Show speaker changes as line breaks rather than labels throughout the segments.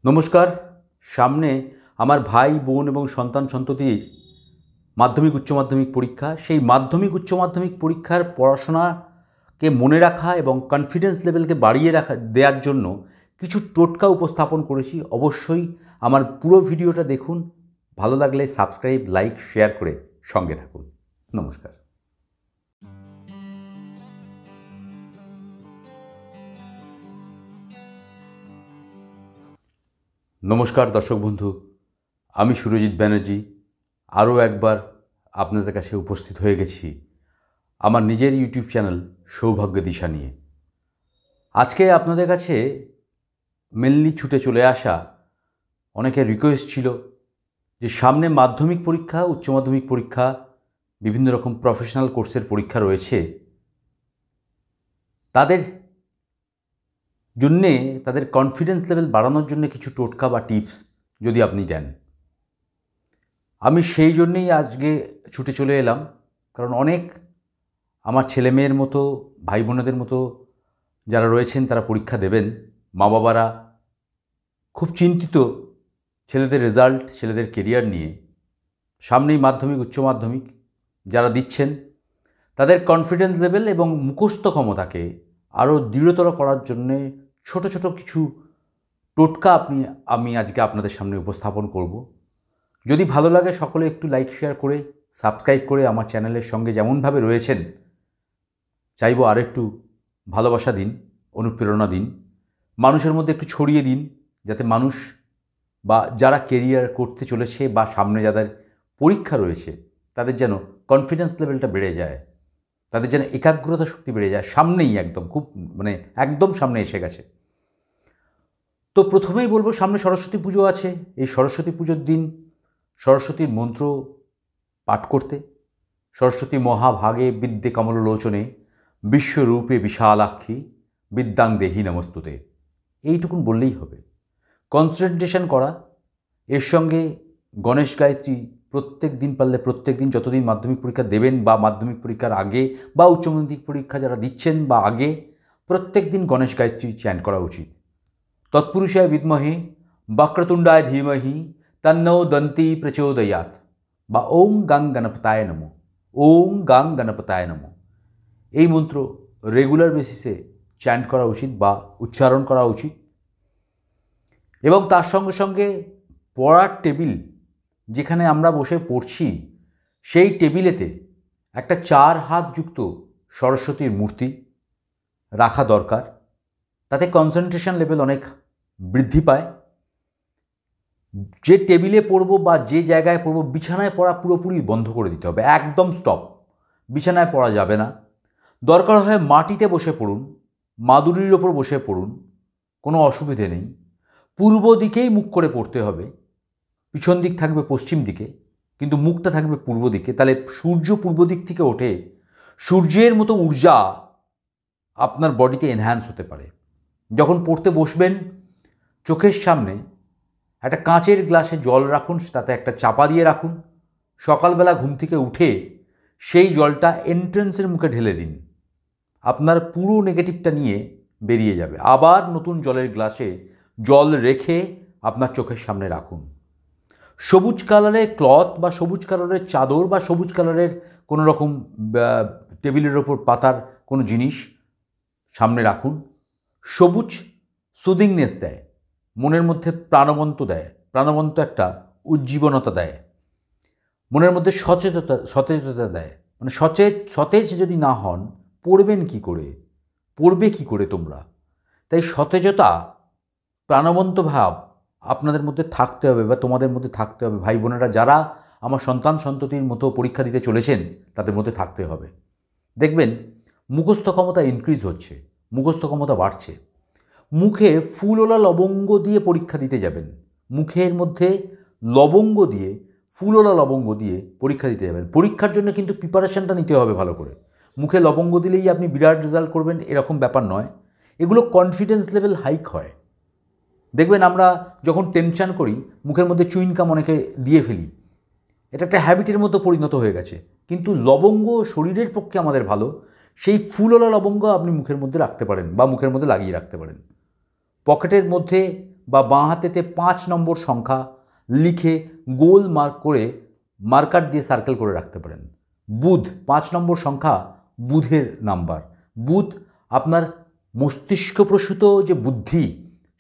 নমস্কার। সামনে আমার ভাই বোন এবং সন্তান সন্ততির মাধ্যমিক উচ্চ মাধ্যমিক পরীক্ষা। সেই মাধ্যমিক উচ্চ মাধ্যমিক পরীক্ষার পড়াশোনাকে মনে রাখা এবং কনফিডেন্স লেভেলকে বাড়িয়ে দেওয়ার জন্য কিছু টোটকা উপস্থাপন করেছি। অবশ্যই আমার পুরো ভিডিওটা দেখুন। ভালো লাগলে সাবস্ক্রাইব, লাইক, শেয়ার করে সঙ্গে থাকুন। নমস্কার। নমস্কার দর্শক বন্ধু, আমি সুরজিৎ ব্যানার্জি আরও একবার আপনাদের কাছে উপস্থিত হয়ে গেছি আমার নিজের ইউটিউব চ্যানেল সৌভাগ্য দিশা নিয়ে। আজকে আপনাদের কাছে মেনলি ছুটে চলে আসা অনেকের রিকোয়েস্ট ছিল যে সামনে মাধ্যমিক পরীক্ষা, উচ্চ মাধ্যমিক পরীক্ষা, বিভিন্ন রকম প্রফেশনাল কোর্সের পরীক্ষা রয়েছে, তাদের জন্যে তাদের কনফিডেন্স লেভেল বাড়ানোর জন্য কিছু টোটকা বা টিপস যদি আপনি দেন। আমি সেই জন্যেই আজকে ছুটে চলে এলাম, কারণ অনেক আমার ছেলে মেয়ের মতো, ভাই বোনেদের মতো যারা রয়েছেন তারা পরীক্ষা দেবেন। মা বাবারা খুব চিন্তিত ছেলেদের রেজাল্ট, ছেলেদের কেরিয়ার নিয়ে। সামনেই মাধ্যমিক, উচ্চ মাধ্যমিক যারা দিচ্ছেন তাদের কনফিডেন্স লেভেল এবং মুখস্থ ক্ষমতাকে আরও দৃঢ়তর করার জন্যে ছোট ছোট কিছু টোটকা আমি আজকে আপনাদের সামনে উপস্থাপন করব। যদি ভালো লাগে সকলে একটু লাইক শেয়ার করে সাবস্ক্রাইব করে আমার চ্যানেলের সঙ্গে যেমনভাবে রয়েছেন, চাইব আরেকটু ভালোবাসা দিন, অনুপ্রেরণা দিন, মানুষের মধ্যে একটু ছড়িয়ে দিন, যাতে মানুষ বা যারা কেরিয়ার করতে চলেছে বা সামনে যাদের পরীক্ষা রয়েছে তাদের যেন কনফিডেন্স লেভেলটা বেড়ে যায়, তাদের যেন একাগ্রতা শক্তি বেড়ে যায়। সামনেই একদম একদম সামনে এসে গেছে। তো প্রথমেই বলবো, সামনে সরস্বতী পুজো আছে। এই সরস্বতী পুজোর দিন সরস্বতীর মন্ত্র পাঠ করতে, সরস্বতী মহাভাগে বিদ্যে কমললোচনে বিশ্বরূপে বিশালাক্ষী বিদ্যাং দেহি নমস্তুতে, এইটুকুন বললেই হবে। কনসেন্ট্রেশন করা, এর সঙ্গে গণেশ গায়ত্রী প্রত্যেক দিন, পারলে প্রত্যেক দিন, যতদিন মাধ্যমিক পরীক্ষা দেবেন বা মাধ্যমিক পরীক্ষার আগে বা উচ্চ মাধ্যমিক পরীক্ষা যারা দিচ্ছেন বা আগে, প্রত্যেক দিন গণেশ গায়ত্রী চ্যান্ট করা উচিত। তৎপুরুষায় বিদ্মহে বক্রতুণ্ডায় ধীমহি তন্নো দন্তি প্রচোদয়াৎ, বা ওং গাং গণপতায় নমঃ, ওং গাং গণপতায় নমঃ। এই মন্ত্র রেগুলার বেসিসে চ্যান্ট করা উচিত বা উচ্চারণ করা উচিত। এবং তার সঙ্গে সঙ্গে পড়ার টেবিল, যেখানে আমরা বসে পড়ছি সেই টেবিলেতে একটা 4 হাত যুক্ত সরস্বতীর মূর্তি রাখা দরকার। তাতে কনসেন্ট্রেশন লেভেল অনেক বৃদ্ধি পায়। যে টেবিলে পড়ব বা যে জায়গায় পড়ব, বিছানায় পড়া পুরোপুরি বন্ধ করে দিতে হবে, একদম স্টপ। বিছানায় পড়া যাবে না। দরকার হয় মাটিতে বসে পড়ুন, মাদুরির ওপর বসে পড়ুন, কোনো অসুবিধে নেই। পূর্ব দিকেই মুখ করে পড়তে হবে। পিছন দিক থাকবে পশ্চিম দিকে, কিন্তু মুখটা থাকবে পূর্ব দিকে। তাহলে সূর্য পূর্ব দিক থেকে ওঠে, সূর্যের মতো ঊর্জা আপনার বডিতে এনহ্যান্স হতে পারে। যখন পড়তে বসবেন, চোখের সামনে একটা কাঁচের গ্লাসে জল রাখুন, তাতে একটা চাপা দিয়ে রাখুন। সকালবেলা ঘুম থেকে উঠে সেই জলটা এন্ট্রেন্সের মুখে ঢেলে দিন। আপনার পুরো নেগেটিভটা নিয়ে বেরিয়ে যাবে। আবার নতুন জলের গ্লাসে জল রেখে আপনার চোখের সামনে রাখুন। সবুজ কালারের ক্লথ বা সবুজ কালারের চাদর বা সবুজ কালারের কোনো রকম টেবিলের ওপর পাতার কোনো জিনিস সামনে রাখুন। সবুজ সুদিংনেস দেয়, মনের মধ্যে প্রাণবন্ত দেয়, প্রাণবন্ত একটা উজ্জীবনতা দেয়, মনের মধ্যে সতেজতা দেয়। মানে সতেজ যদি না হন, পড়বেন কী করে, পড়বে কী করে তোমরা? তাই সতেজতা, প্রাণবন্ত ভাব আপনাদের মধ্যে থাকতে হবে বা তোমাদের মধ্যে থাকতে হবে। ভাই বোনেরা যারা আমার সন্তান সন্ততির মতো পরীক্ষা দিতে চলেছেন, তাদের মধ্যে থাকতে হবে। দেখবেন মুখস্থ ক্ষমতা ইনক্রিজ হচ্ছে, মুখস্থ ক্ষমতা বাড়ছে। মুখে ফুলওলা লবঙ্গ দিয়ে পরীক্ষা দিতে যাবেন। মুখের মধ্যে লবঙ্গ দিয়ে, ফুলওলা লবঙ্গ দিয়ে পরীক্ষা দিতে যাবেন। পরীক্ষার জন্য কিন্তু প্রিপারেশানটা নিতে হবে ভালো করে। মুখে লবঙ্গ দিলেই আপনি বিরাট রেজাল্ট করবেন এরকম ব্যাপার নয়। এগুলো কনফিডেন্স লেভেল হাইক হয়। দেখবেন আমরা যখন টেনশান করি, মুখের মধ্যে চুইংগাম অনেকে দিয়ে ফেলি। এটা একটা হ্যাবিটের মতো পরিণত হয়ে গেছে। কিন্তু লবঙ্গ শরীরের পক্ষে আমাদের ভালো। সেই ফুলওলা লবঙ্গ আপনি মুখের মধ্যে রাখতে পারেন বা মুখের মধ্যে লাগিয়ে রাখতে পারেন। পকেটের মধ্যে বা বাঁ হাতেতে 5 নম্বর সংখ্যা লিখে গোল মার্ক করে মার্কার দিয়ে সার্কেল করে রাখতে পারেন। বুধ 5 নম্বর সংখ্যা বুধের নাম্বার। বুধ আপনার মস্তিষ্কপ্রসূত যে বুদ্ধি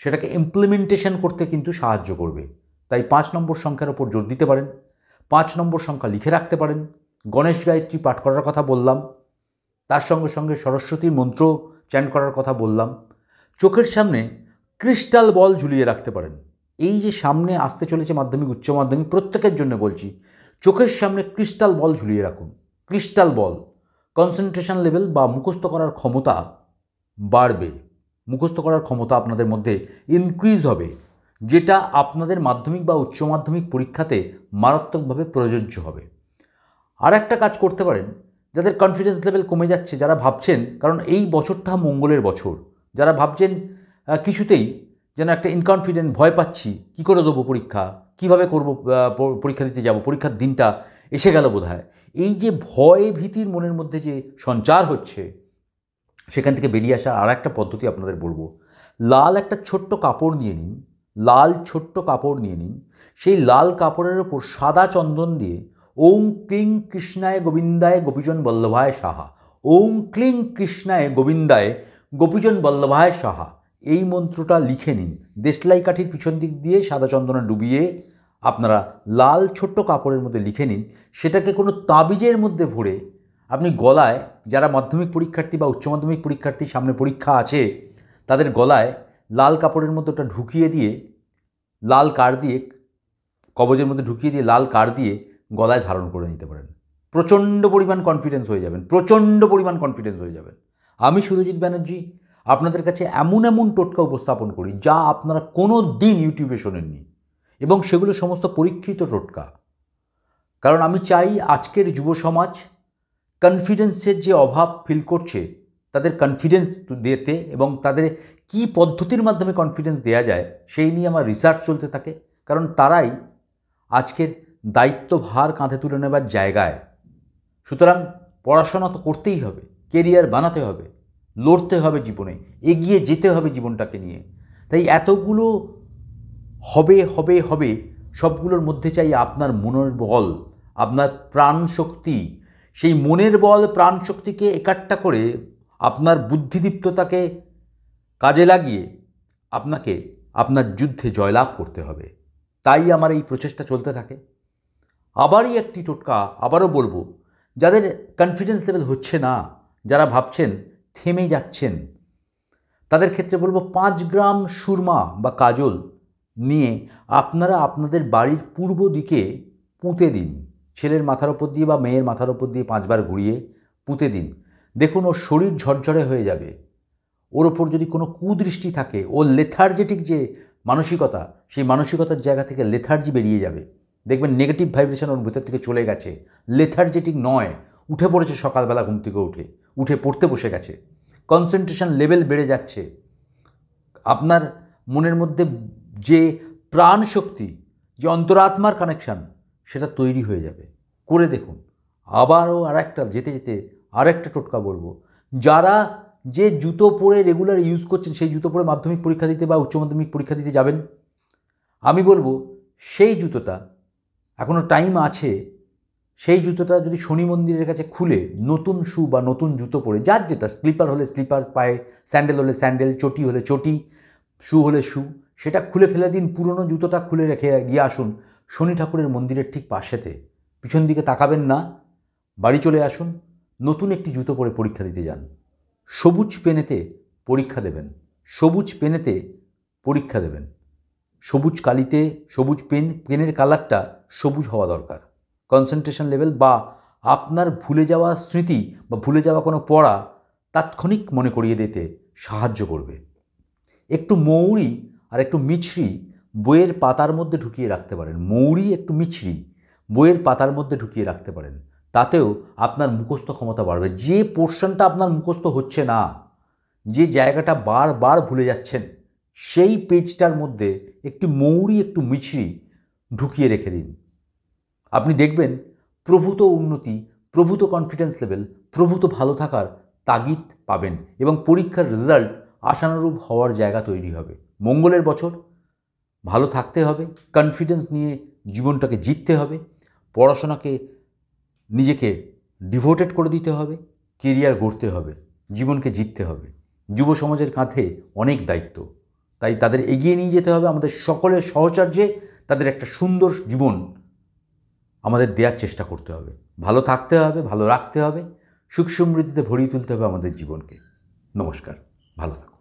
সেটাকে ইমপ্লিমেন্টেশন করতে কিন্তু সাহায্য করবে। তাই 5 নম্বর সংখ্যার ওপর জোর দিতে পারেন। 5 নম্বর সংখ্যা লিখে রাখতে পারেন। গণেশ গায়ত্রী পাঠ করার কথা বললাম, তার সঙ্গে সঙ্গে সরস্বতীর মন্ত্র চ্যান্ট করার কথা বললাম। চোখের সামনে ক্রিস্টাল বল ঝুলিয়ে রাখতে পারেন। এই যে সামনে আসতে চলেছে মাধ্যমিক উচ্চ মাধ্যমিক, প্রত্যেকের জন্য বলছি, চোখের সামনে ক্রিস্টাল বল ঝুলিয়ে রাখুন। ক্রিস্টাল বল কনসেন্ট্রেশন লেভেল বা মুখস্থ করার ক্ষমতা বাড়বে, মুখস্থ করার ক্ষমতা আপনাদের মধ্যে ইনক্রিজ হবে, যেটা আপনাদের মাধ্যমিক বা উচ্চ মাধ্যমিক পরীক্ষাতে মারাত্মকভাবে প্রযোজ্য হবে। আর একটা কাজ করতে পারেন, যাদের কনফিডেন্স লেভেল কমে যাচ্ছে, যারা ভাবছেন, কারণ এই বছরটা মঙ্গলের বছর, যারা ভাবছেন কিছুতেই যেন একটা ইনকনফিডেন্ট, ভয় পাচ্ছি, কী করে দেবো পরীক্ষা, কীভাবে করব, পরীক্ষা দিতে যাব, পরীক্ষার দিনটা এসে গেল বোধহয়, এই যে ভয় ভীতির মনের মধ্যে যে সঞ্চার হচ্ছে, সেখান থেকে বেরিয়ে আসার আর একটা পদ্ধতি আপনাদের বলবো। লাল একটা ছোট্ট কাপড় নিয়ে নিন, লাল ছোট্ট কাপড় নিয়ে নিন, সেই লাল কাপড়ের ওপর সাদা চন্দন দিয়ে ওং ক্লিং কৃষ্ণায় গোবিন্দায় গোপীজন বল্লভায় সাহা, ওং ক্লিং কৃষ্ণায় গোবিন্দায় গোপীজন বল্লভায় সাহা, এই মন্ত্রটা লিখে নিন। দেশলাই কাঠির পিছন দিক দিয়ে সাদা চন্দনে ডুবিয়ে আপনারা লাল ছোট্ট কাপড়ের মধ্যে লিখে নিন। সেটাকে কোনো তাবিজের মধ্যে ভরে আপনি গলায়, যারা মাধ্যমিক পরীক্ষার্থী বা উচ্চ মাধ্যমিক পরীক্ষার্থী সামনে পরীক্ষা আছে, তাদের গলায় লাল কাপড়ের মধ্যে ওটা ঢুকিয়ে দিয়ে, লাল কার দিয়ে, কবজের মধ্যে ঢুকিয়ে দিয়ে লাল কার দিয়ে গলায় ধারণ করে নিতে পারেন। প্রচণ্ড পরিমাণ কনফিডেন্স হয়ে যাবেন, প্রচণ্ড পরিমাণ কনফিডেন্স হয়ে যাবেন। আমি সুরজিৎ ব্যানার্জি আপনাদের কাছে এমন এমন টোটকা উপস্থাপন করি যা আপনারা কোনো দিন ইউটিউবে শোনেননি, এবং সেগুলো সমস্ত পরীক্ষিত টোটকা। কারণ আমি চাই আজকের যুব সমাজ কনফিডেন্সের যে অভাব ফিল করছে, তাদের কনফিডেন্স দিতে, এবং তাদের কি পদ্ধতির মাধ্যমে কনফিডেন্স দেওয়া যায় সেই নিয়ে আমার রিসার্চ চলতে থাকে। কারণ তারাই আজকের দায়িত্বভার কাঁধে তুলে নেবার জায়গায়। সুতরাং পড়াশোনা তো করতেই হবে, কেরিয়ার বানাতে হবে, লড়তে হবে জীবনে, এগিয়ে যেতে হবে জীবনটাকে নিয়ে। তাই এতগুলো হবে হবে হবে সবগুলোর মধ্যে চাই আপনার মনের বল, আপনার প্রাণ শক্তি। সেই মনের বল, প্রাণ শক্তিকে একাট্টা করে আপনার বুদ্ধিদীপ্ততাকে কাজে লাগিয়ে আপনাকে আপনার যুদ্ধে জয়লাভ করতে হবে। তাই আমার এই প্রচেষ্টা চলতে থাকে। আবারই একটি টোটকা আবারও বলবো, যাদের কনফিডেন্স লেভেল হচ্ছে না, যারা ভাবছেন থেমে যাচ্ছেন, তাদের ক্ষেত্রে বলবো 5 গ্রাম সুরমা বা কাজল নিয়ে আপনারা আপনাদের বাড়ির পূর্ব দিকে পুঁতে দিন। ছেলের মাথার ওপর দিয়ে বা মেয়ের মাথার ওপর দিয়ে 5 বার ঘুরিয়ে পুঁতে দিন। দেখুন ওর শরীর ঝরঝরে হয়ে যাবে। ওর ওপর যদি কোনো কুদৃষ্টি থাকে, ওর লেথার্জেটিক যে মানসিকতা, সেই মানসিকতার জায়গা থেকে লেথার্জি বেরিয়ে যাবে। দেখবেন নেগেটিভ ভাইব্রেশন ওর ভেতর থেকে চলে গেছে, লেথার্জেটিক নয়, উঠে পড়েছে সকালবেলা ঘুম থেকে উঠে পড়তে বসে গেছে, কনসেন্ট্রেশন লেভেল বেড়ে যাচ্ছে। আপনার মনের মধ্যে যে প্রাণ শক্তি, যে অন্তরাত্মার কানেকশান, সেটা তৈরি হয়ে যাবে। করে দেখুন। আবারও যেতে যেতে আরেকটা টোটকা বলবো, যারা যে জুতো পরে রেগুলার ইউজ করছেন, সেই জুতো পরে মাধ্যমিক পরীক্ষা দিতে বা উচ্চ মাধ্যমিক পরীক্ষা দিতে যাবেন, আমি বলবো সেই জুতোটা, এখনও টাইম আছে, সেই জুতোটা যদি শনি মন্দিরের কাছে খুলে নতুন শু বা নতুন জুতো পরে, যার যেটা, স্লিপার হলে স্লিপার, পায়ে স্যান্ডেল হলে স্যান্ডেল, চটি হলে চটি, শু হলে শু, সেটা খুলে ফেলে দিন। পুরনো জুতোটা খুলে রেখে গিয়ে আসুন শনি ঠাকুরের মন্দিরের ঠিক পাশেতে, পিছন দিকে তাকাবেন না, বাড়ি চলে আসুন, নতুন একটি জুতো পরে পরীক্ষা দিতে যান। সবুজ পেনেতে পরীক্ষা দেবেন, সবুজ পেনেতে পরীক্ষা দেবেন। সবুজ কালিতে, সবুজ পেনের কালারটা সবুজ হওয়া দরকার। কনসেন্ট্রেশন লেভেল বা আপনার ভুলে যাওয়া স্মৃতি বা ভুলে যাওয়া কোনো পড়া তাৎক্ষণিক মনে করিয়ে দিতে সাহায্য করবে। একটু মৌরি আর একটু মিছরি বইয়ের পাতার মধ্যে ঢুকিয়ে রাখতে পারেন। মৌরি একটু মিছরি বইয়ের পাতার মধ্যে ঢুকিয়ে রাখতে পারেন, তাতেও আপনার মুখস্থ ক্ষমতা বাড়বে। যে পোর্শনটা আপনার মুখস্থ হচ্ছে না, যে জায়গাটা বারবার ভুলে যাচ্ছেন, সেই পেজটার মধ্যে একটি মৌরি, একটু মিছরি ঢুকিয়ে রেখে দিন। আপনি দেখবেন প্রভূত উন্নতি, প্রভূত কনফিডেন্স লেভেল, প্রভূত ভালো থাকার তাগিদ পাবেন, এবং পরীক্ষার রেজাল্ট আশানুরূপ হওয়ার জায়গা তৈরি হবে। মঙ্গলের বছর, ভালো থাকতে হবে, কনফিডেন্স নিয়ে জীবনটাকে জিততে হবে, পড়াশোনাকে নিজেকে ডিভোটেড করে দিতে হবে, কেরিয়ার গড়তে হবে, জীবনকে জিততে হবে। যুব সমাজের কাঁধে অনেক দায়িত্ব, তাই তাদের এগিয়ে নিয়ে যেতে হবে। আমাদের সকলের সহচর্যে তাদের একটা সুন্দর জীবন আমাদের দেওয়ার চেষ্টা করতে হবে। ভালো থাকতে হবে, ভালো রাখতে হবে, সুখ সমৃদ্ধিতে ভরিয়ে তুলতে হবে আমাদের জীবনকে। নমস্কার, ভালো থাকুন।